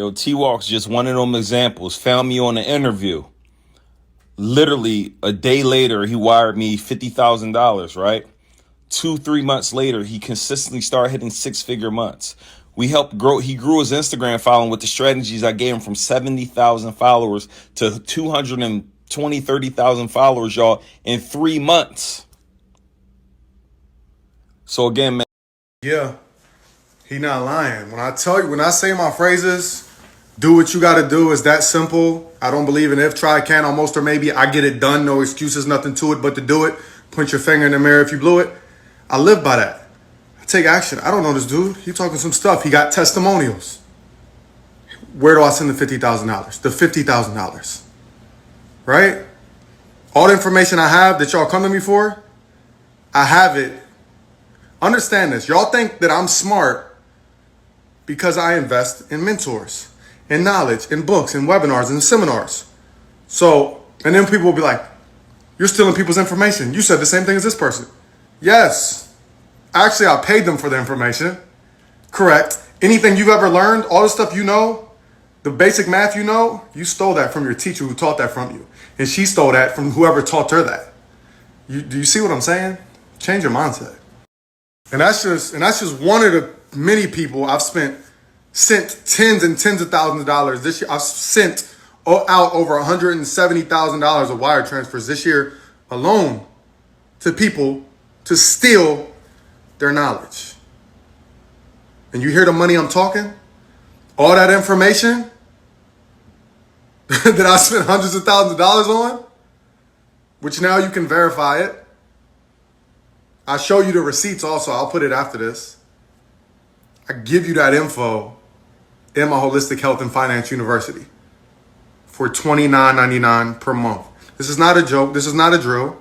Yo, T-Walk's just one of them examples. Found me on an interview. Literally a day later, he wired me $50,000, right? 2-3 months later, he consistently started hitting six-figure months. We helped grow. He grew his Instagram following with the strategies I gave him from 70,000 followers to 220, 30,000 followers, y'all, in 3 months. So again, man. Yeah, he not lying. When I say my phrases, do what you got to do, it's that simple. I don't believe in if, try, can, almost, or maybe. I get it done. No excuses, nothing to it but to do it. Point your finger in the mirror if you blew it. I live by that. I take action. I don't know this dude. He talking some stuff. He got testimonials. Where do I send the $50,000? The $50,000. Right? All the information I have that y'all come to me for, I have it. Understand this. Y'all think that I'm smart because I invest in mentors, in knowledge, in books, in webinars, in seminars. So, and then people will be like, you're stealing people's information. You said the same thing as this person. Yes. Actually, I paid them for the information. Correct. Anything you've ever learned, all the stuff you know, the basic math you know, you stole that from your teacher who taught that from you. And she stole that from whoever taught her that. Do you see what I'm saying? Change your mindset. And that's just one of the many people I've sent tens and tens of thousands of dollars this year. I've sent out over $170,000 of wire transfers this year alone to people to steal their knowledge. And you hear the money I'm talking? All that information that I spent hundreds of thousands of dollars on, which now you can verify it. I'll show you the receipts also. I'll put it after this. I give you that info in my Holistic Health and Finance University for $29.99 per month. This is not a joke. This is not a drill.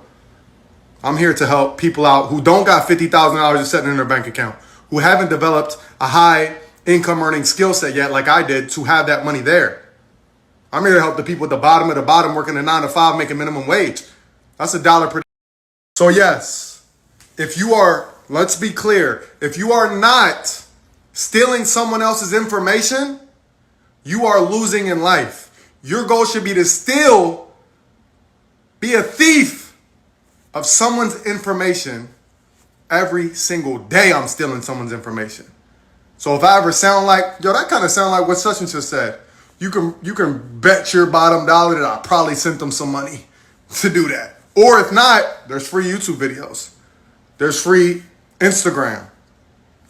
I'm here to help people out who don't got $50,000 just sitting in their bank account, who haven't developed a high income earning skill set yet like I did to have that money there. I'm here to help the people at the bottom of the bottom working a 9 to 5 making minimum wage. That's $1 per day. So yes. If you are, let's be clear, if you are not stealing someone else's information, you are losing in life. Your goal should be to still be a thief of someone's information. Every single day I'm stealing someone's information. So if I ever sound like, yo, that kind of sound like what such and such said, you can bet your bottom dollar that I probably sent them some money to do that. Or if not, there's free YouTube videos. There's free Instagram.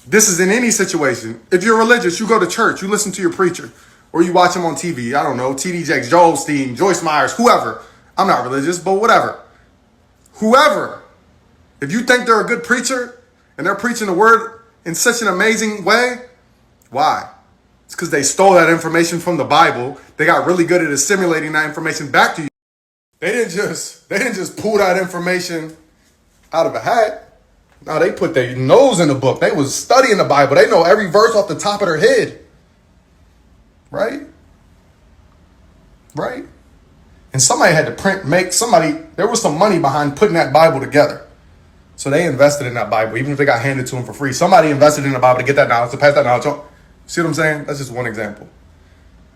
This is in any situation. If you're religious, you go to church, you listen to your preacher, or you watch him on TV. I don't know, TD Jakes, Joel Osteen, Joyce Myers, whoever. I'm not religious, but whatever. Whoever. If you think they're a good preacher and they're preaching the word in such an amazing way, why? It's because they stole that information from the Bible. They got really good at assimilating that information back to you. They didn't just pull that information out of a hat. No, they put their nose in the book. They was studying the Bible. They know every verse off the top of their head. Right? Right? And somebody had to there was some money behind putting that Bible together. So they invested in that Bible, even if they got handed to them for free. Somebody invested in the Bible to get that knowledge, to pass that knowledge on. See what I'm saying? That's just one example.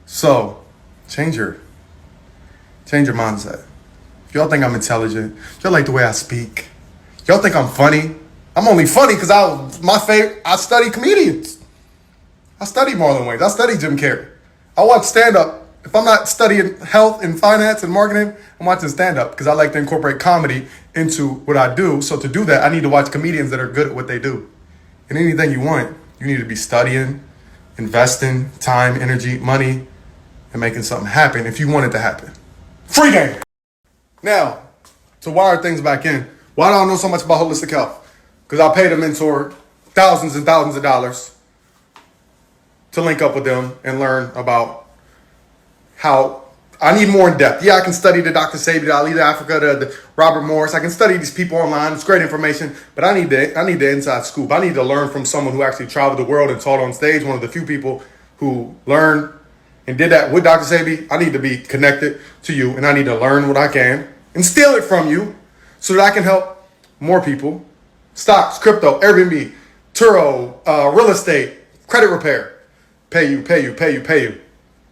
So, change your mindset. If y'all think I'm intelligent, if y'all like the way I speak, y'all think I'm funny, I'm only funny because I study comedians. I study Marlon Wayans. I study Jim Carrey. I watch stand-up. If I'm not studying health and finance and marketing, I'm watching stand-up because I like to incorporate comedy into what I do. So to do that, I need to watch comedians that are good at what they do. And anything you want, you need to be studying, investing time, energy, money, and making something happen if you want it to happen. Free game. Now, to wire things back in, why do I know so much about holistic health? Because I paid a mentor thousands and thousands of dollars to link up with them and learn about how I need more in depth. Yeah, I can study the Dr. Sebi, the Ali Africa, the Robert Morris. I can study these people online. It's great information, but I need the inside scoop. I need to learn from someone who actually traveled the world and taught on stage. One of the few people who learned and did that with Dr. Sebi. I need to be connected to you, and I need to learn what I can and steal it from you so that I can help more people. Stocks, crypto, Airbnb, Turo, real estate, credit repair. Pay you.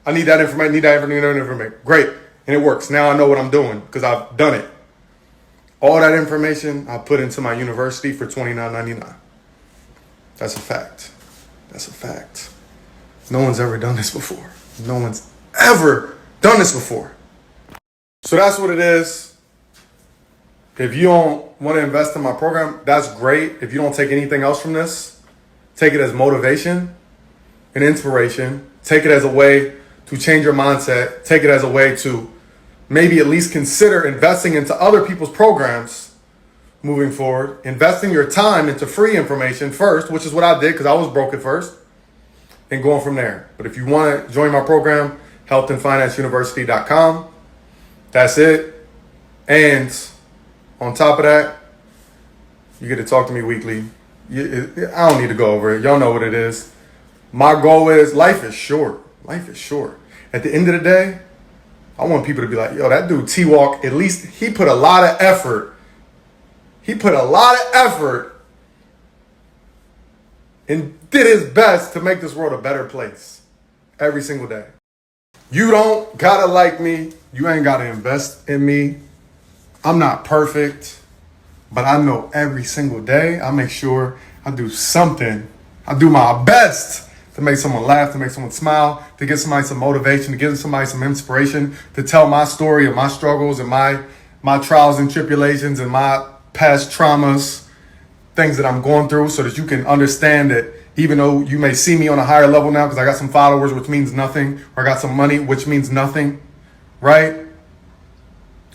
I need that information, need that information. Great. And it works. Now I know what I'm doing because I've done it. All that information I put into my university for $29.99. That's a fact. That's a fact. No one's ever done this before. No one's ever done this before. So that's what it is. If you don't want to invest in my program, that's great. If you don't take anything else from this, take it as motivation and inspiration. Take it as a way to change your mindset. Take it as a way to maybe at least consider investing into other people's programs moving forward. Investing your time into free information first, which is what I did because I was broke at first, and going from there. But if you want to join my program, healthandfinanceuniversity.com. That's it. And on top of that, you get to talk to me weekly. I don't need to go over it. Y'all know what it is. My goal is life is short. Life is short. At the end of the day, I want people to be like, yo, that dude T-Walk, at least he put a lot of effort. He put a lot of effort and did his best to make this world a better place every single day. You don't gotta like me. You ain't gotta invest in me. I'm not perfect, but I know every single day I make sure I do something. I do my best to make someone laugh, to make someone smile, to give somebody some motivation, to give somebody some inspiration, to tell my story of my struggles and my trials and tribulations and my past traumas, things that I'm going through, so that you can understand that even though you may see me on a higher level now because I got some followers, which means nothing, or I got some money, which means nothing, right?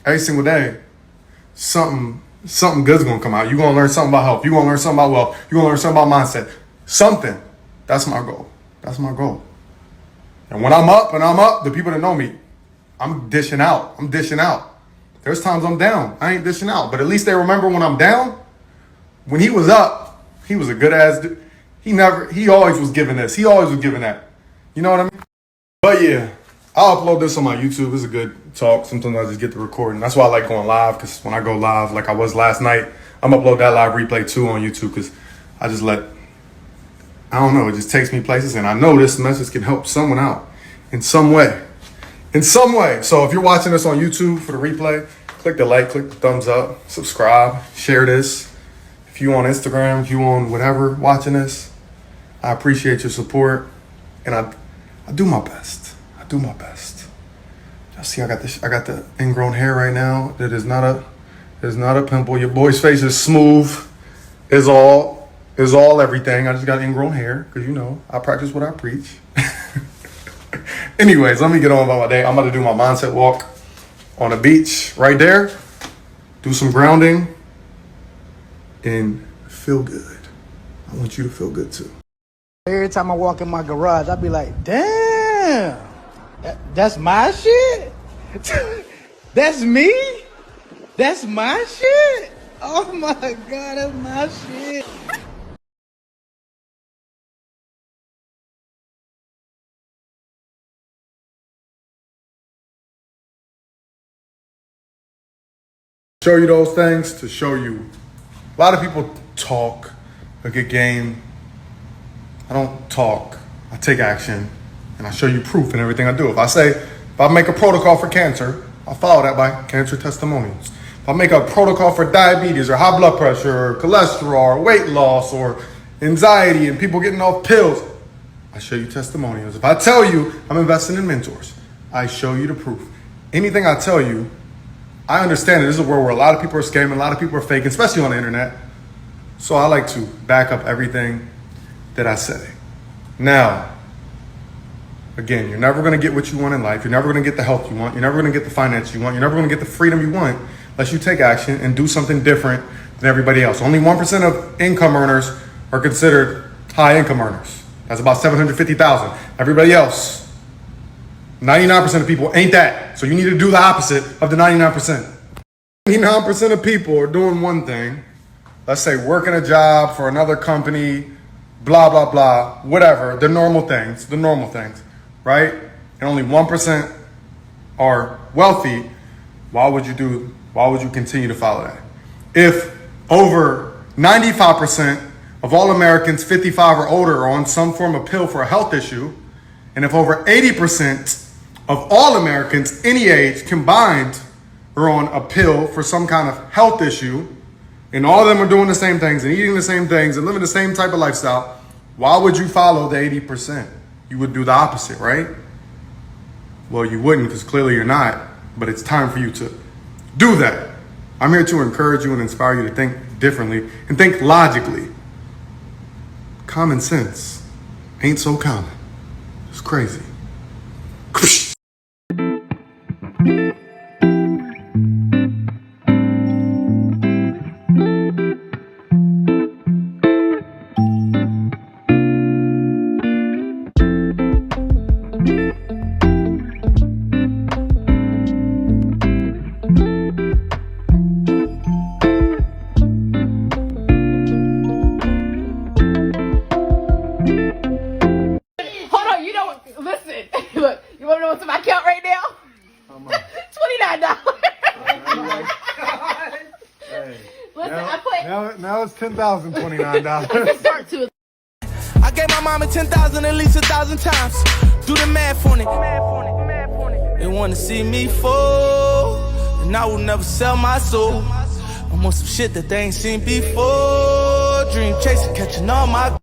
Every single day, something good's gonna come out. You're gonna learn something about health. You're gonna learn something about wealth. You're gonna learn something about mindset. Something. That's my goal. That's my goal. And when I'm up, the people that know me, I'm dishing out. I'm dishing out. There's times I'm down. I ain't dishing out. But at least they remember when I'm down. When he was up, he was a good ass dude. He always was giving this. He always was giving that. You know what I mean? But yeah, I'll upload this on my YouTube. It's a good talk. Sometimes I just get the recording. That's why I like going live, because when I go live, like I was last night, I'm upload that live replay too on YouTube, because I just I don't know, it just takes me places, and I know this message can help someone out in some way. In some way. So if you're watching this on YouTube for the replay, click the like, click the thumbs up, subscribe, share this. If you on Instagram, if you on whatever watching this, I appreciate your support, and I do my best. I do my best. Y'all see, I got the ingrown hair right now. That is not a pimple. Your boy's face is smooth. Is all everything. I just got ingrown hair because, you know, I practice what I preach. Anyways, let me get on about my day. I'm about to do my mindset walk on the beach right there. Do some grounding and feel good. I want you to feel good too. Every time I walk in my garage, I be like, damn, that's my shit? That's me? That's my shit? Oh my God, that's my shit. Show you those things to show you. A lot of people talk a good game. I don't talk. I take action, and I show you proof in everything I do. If I make a protocol for cancer, I follow that by cancer testimonials. If I make a protocol for diabetes or high blood pressure or cholesterol or weight loss or anxiety and people getting off pills, I show you testimonials. If I tell you I'm investing in mentors, I show you the proof. Anything I tell you, I understand that this is a world where a lot of people are scamming, a lot of people are faking, especially on the internet. So I like to back up everything that I say. Now, again, you're never going to get what you want in life. You're never going to get the health you want. You're never going to get the finance you want. You're never going to get the freedom you want unless you take action and do something different than everybody else. Only 1% of income earners are considered high income earners. That's about 750,000. Everybody else, 99% of people ain't that. So you need to do the opposite of the 99%. 99% of people are doing one thing. Let's say working a job for another company, blah, blah, blah, whatever, the normal things, right? And only 1% are wealthy. Why would you continue to follow that? If over 95% of all Americans 55 or older are on some form of pill for a health issue, And if over 80% of all Americans any age combined are on a pill for some kind of health issue, and all of them are doing the same things and eating the same things and living the same type of lifestyle, why would you follow the 80%? You would do the opposite, right? Well, you wouldn't, because clearly you're not, but it's time for you to do that. I'm here to encourage you and inspire you to think differently and think logically. Common sense ain't so common. It's crazy. Hold on, you don't listen. Look, you want to know what's in my account right now? $29. Listen, I put Now it's $10,029. start to I gave my mama 10,000 at least 1,000 times. Do the math on it. They wanna see me fall, and I will never sell my soul. I'm on some shit that they ain't seen before. Dream chasing, catching all my